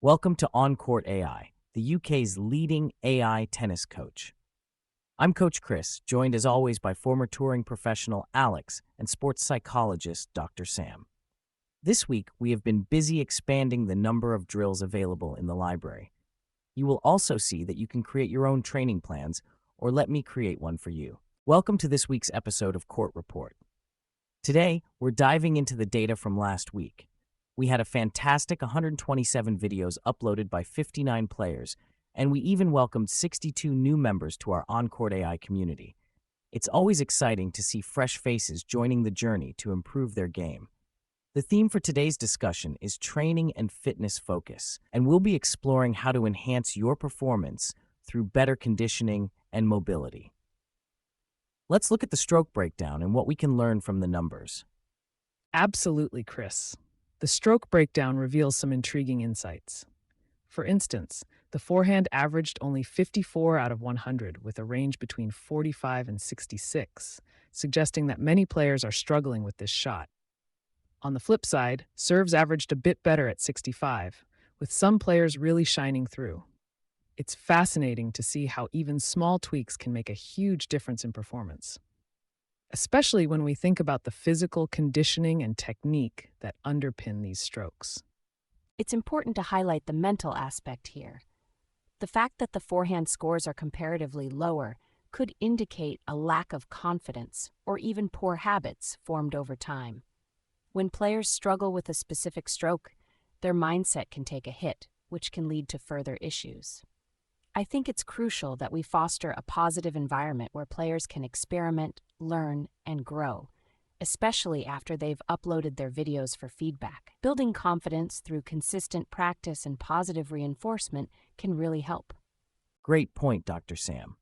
Welcome to OnCourtAI, the UK's leading AI tennis coach. I'm Coach Chris, joined as always by former touring professional Alex and sports psychologist Dr. Sam. This week, we have been busy expanding the number of drills available in the library. You will also see that you can create your own training plans, or let me create one for you. Welcome to this week's episode of Court Report. Today, we're diving into the data from last week. We had a fantastic 127 videos uploaded by 59 players, and we even welcomed 62 new members to our OnCourtAI community. It's always exciting to see fresh faces joining the journey to improve their game. The theme for today's discussion is training and fitness focus, and we'll be exploring how to enhance your performance through better conditioning and mobility. Let's look at the stroke breakdown and what we can learn from the numbers. Absolutely, Chris. The stroke breakdown reveals some intriguing insights. For instance, the forehand averaged only 54 out of 100 with a range between 45 and 66, suggesting that many players are struggling with this shot. On the flip side, serves averaged a bit better at 65, with some players really shining through. It's fascinating to see how even small tweaks can make a huge difference in performance, especially when we think about the physical conditioning and technique that underpin these strokes. It's important to highlight the mental aspect here. The fact that the forehand scores are comparatively lower could indicate a lack of confidence or even poor habits formed over time. When players struggle with a specific stroke, their mindset can take a hit, which can lead to further issues. I think it's crucial that we foster a positive environment where players can experiment, learn, and grow, especially after they've uploaded their videos for feedback. Building confidence through consistent practice and positive reinforcement can really help. Great point, Dr. Sam.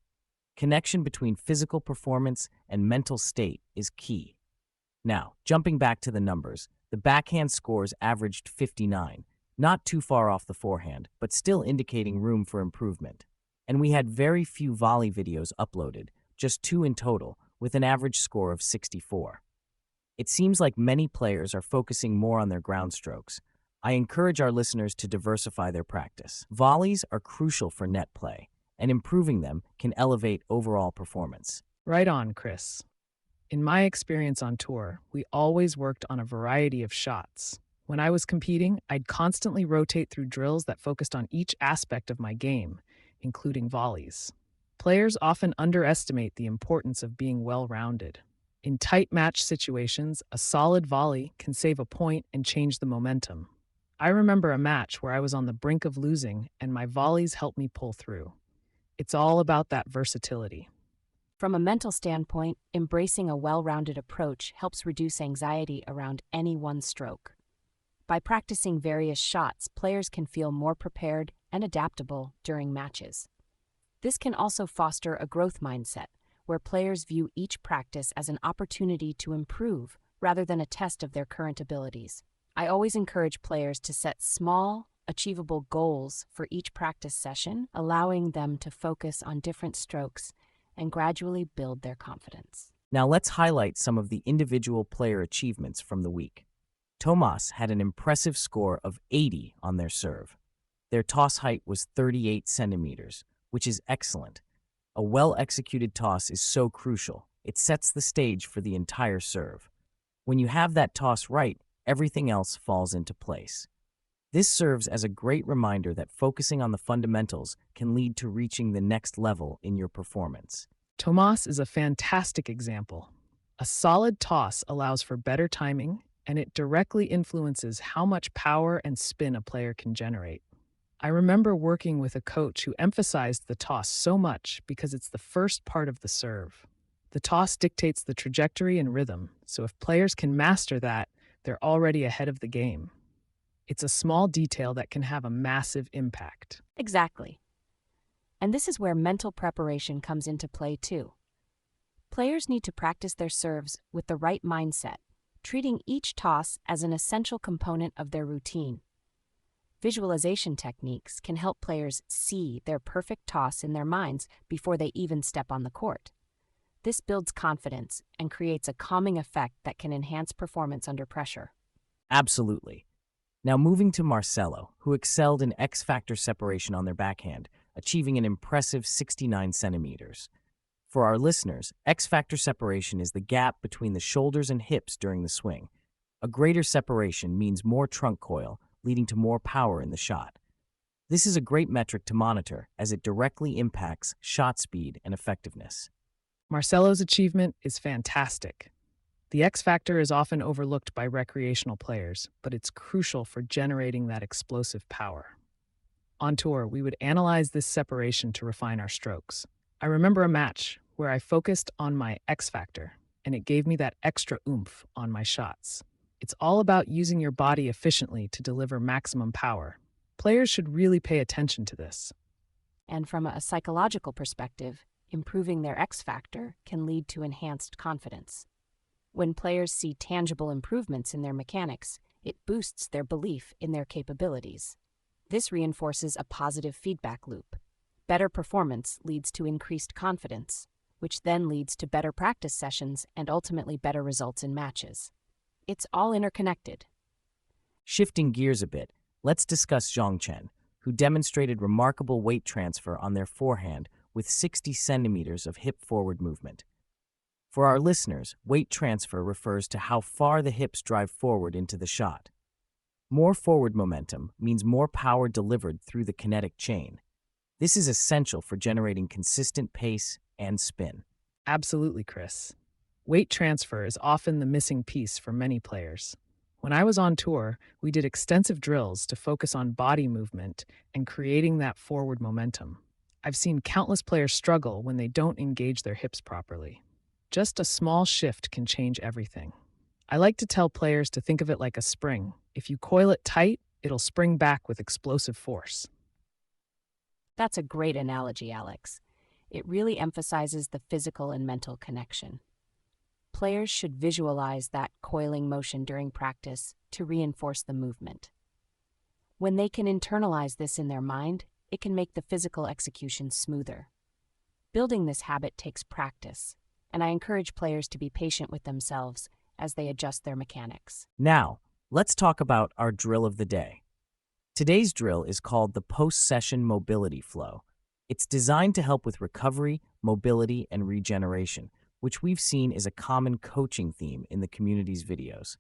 Connection between physical performance and mental state is key. Now, jumping back to the numbers, the backhand scores averaged 59, not too far off the forehand, but still indicating room for improvement. And we had very few volley videos uploaded, just 2 in total, with an average score of 64. It seems like many players are focusing more on their ground strokes. I encourage our listeners to diversify their practice. Volleys are crucial for net play, and improving them can elevate overall performance. Right on, Chris. In my experience on tour, we always worked on a variety of shots. When I was competing, I'd constantly rotate through drills that focused on each aspect of my game, including volleys. Players often underestimate the importance of being well-rounded. In tight match situations, a solid volley can save a point and change the momentum. I remember a match where I was on the brink of losing, and my volleys helped me pull through. It's all about that versatility. From a mental standpoint, embracing a well-rounded approach helps reduce anxiety around any one stroke. By practicing various shots, players can feel more prepared and adaptable during matches. This can also foster a growth mindset, where players view each practice as an opportunity to improve rather than a test of their current abilities. I always encourage players to set small, achievable goals for each practice session, allowing them to focus on different strokes and gradually build their confidence. Now let's highlight some of the individual player achievements from the week. Tomas had an impressive score of 80 on their serve. Their toss height was 38 centimeters, which is excellent. A well-executed toss is so crucial. It sets the stage for the entire serve. When you have that toss right, everything else falls into place. This serves as a great reminder that focusing on the fundamentals can lead to reaching the next level in your performance. Tomas is a fantastic example. A solid toss allows for better timing, and it directly influences how much power and spin a player can generate. I remember working with a coach who emphasized the toss so much because it's the first part of the serve. The toss dictates the trajectory and rhythm, so if players can master that, they're already ahead of the game. It's a small detail that can have a massive impact. Exactly. And this is where mental preparation comes into play too. Players need to practice their serves with the right mindset, treating each toss as an essential component of their routine. Visualization techniques can help players see their perfect toss in their minds before they even step on the court. This builds confidence and creates a calming effect that can enhance performance under pressure. Absolutely. Now moving to Marcelo, who excelled in X-factor separation on their backhand, achieving an impressive 69 centimeters. For our listeners, X-factor separation is the gap between the shoulders and hips during the swing. A greater separation means more trunk coil, leading to more power in the shot. This is a great metric to monitor as it directly impacts shot speed and effectiveness. Marcelo's achievement is fantastic. The X factor is often overlooked by recreational players, but it's crucial for generating that explosive power. On tour, we would analyze this separation to refine our strokes. I remember a match where I focused on my X factor, and it gave me that extra oomph on my shots. It's all about using your body efficiently to deliver maximum power. Players should really pay attention to this. And from a psychological perspective, improving their X factor can lead to enhanced confidence. When players see tangible improvements in their mechanics, it boosts their belief in their capabilities. This reinforces a positive feedback loop. Better performance leads to increased confidence, which then leads to better practice sessions and ultimately better results in matches. It's all interconnected. Shifting gears a bit, let's discuss Zhang Chen, who demonstrated remarkable weight transfer on their forehand with 60 centimeters of hip-forward movement. For our listeners, weight transfer refers to how far the hips drive forward into the shot. More forward momentum means more power delivered through the kinetic chain. This is essential for generating consistent pace and spin. Absolutely, Chris. Weight transfer is often the missing piece for many players. When I was on tour, we did extensive drills to focus on body movement and creating that forward momentum. I've seen countless players struggle when they don't engage their hips properly. Just a small shift can change everything. I like to tell players to think of it like a spring. If you coil it tight, it'll spring back with explosive force. That's a great analogy, Alex. It really emphasizes the physical and mental connection. Players should visualize that coiling motion during practice to reinforce the movement. When they can internalize this in their mind, it can make the physical execution smoother. Building this habit takes practice, and I encourage players to be patient with themselves as they adjust their mechanics. Now, let's talk about our drill of the day. Today's drill is called the post-session mobility flow. It's designed to help with recovery, mobility, and regeneration, which we've seen is a common coaching theme in the community's videos.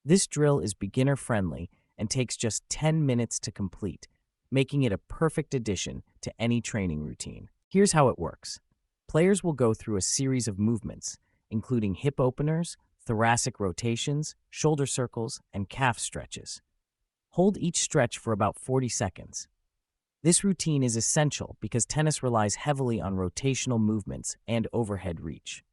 This drill is beginner-friendly and takes just 10 minutes to complete, making it a perfect addition to any training routine. Here's how it works. Players will go through a series of movements, including hip openers, thoracic rotations, shoulder circles, and calf stretches. Hold each stretch for about 40 seconds. This routine is essential because tennis relies heavily on rotational movements and overhead reach.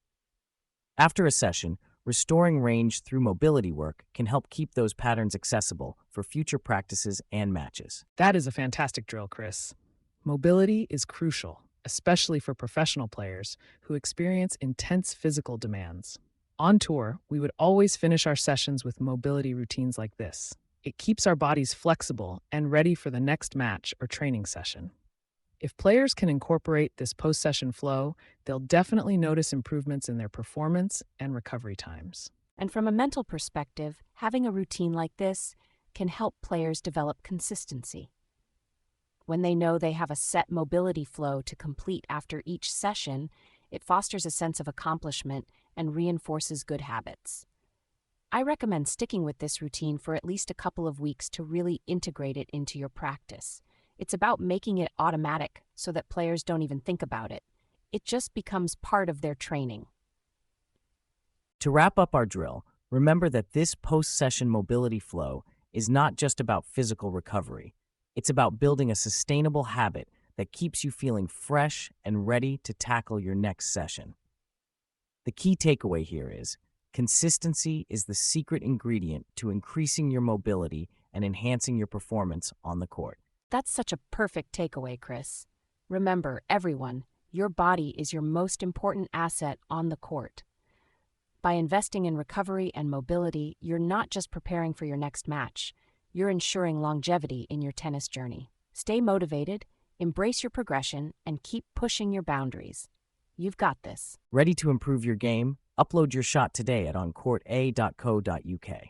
After a session, restoring range through mobility work can help keep those patterns accessible for future practices and matches. That is a fantastic drill, Chris. Mobility is crucial, especially for professional players who experience intense physical demands. On tour, we would always finish our sessions with mobility routines like this. It keeps our bodies flexible and ready for the next match or training session. If players can incorporate this post-session flow, they'll definitely notice improvements in their performance and recovery times. And from a mental perspective, having a routine like this can help players develop consistency. When they know they have a set mobility flow to complete after each session, it fosters a sense of accomplishment and reinforces good habits. I recommend sticking with this routine for at least a couple of weeks to really integrate it into your practice. It's about making it automatic so that players don't even think about it. It just becomes part of their training. To wrap up our drill, remember that this post-session mobility flow is not just about physical recovery. It's about building a sustainable habit that keeps you feeling fresh and ready to tackle your next session. The key takeaway here is, consistency is the secret ingredient to increasing your mobility and enhancing your performance on the court. That's such a perfect takeaway, Chris. Remember, everyone, your body is your most important asset on the court. By investing in recovery and mobility, you're not just preparing for your next match, you're ensuring longevity in your tennis journey. Stay motivated, embrace your progression, and keep pushing your boundaries. You've got this. Ready to improve your game? Upload your shot today at OnCourtAI.co.uk.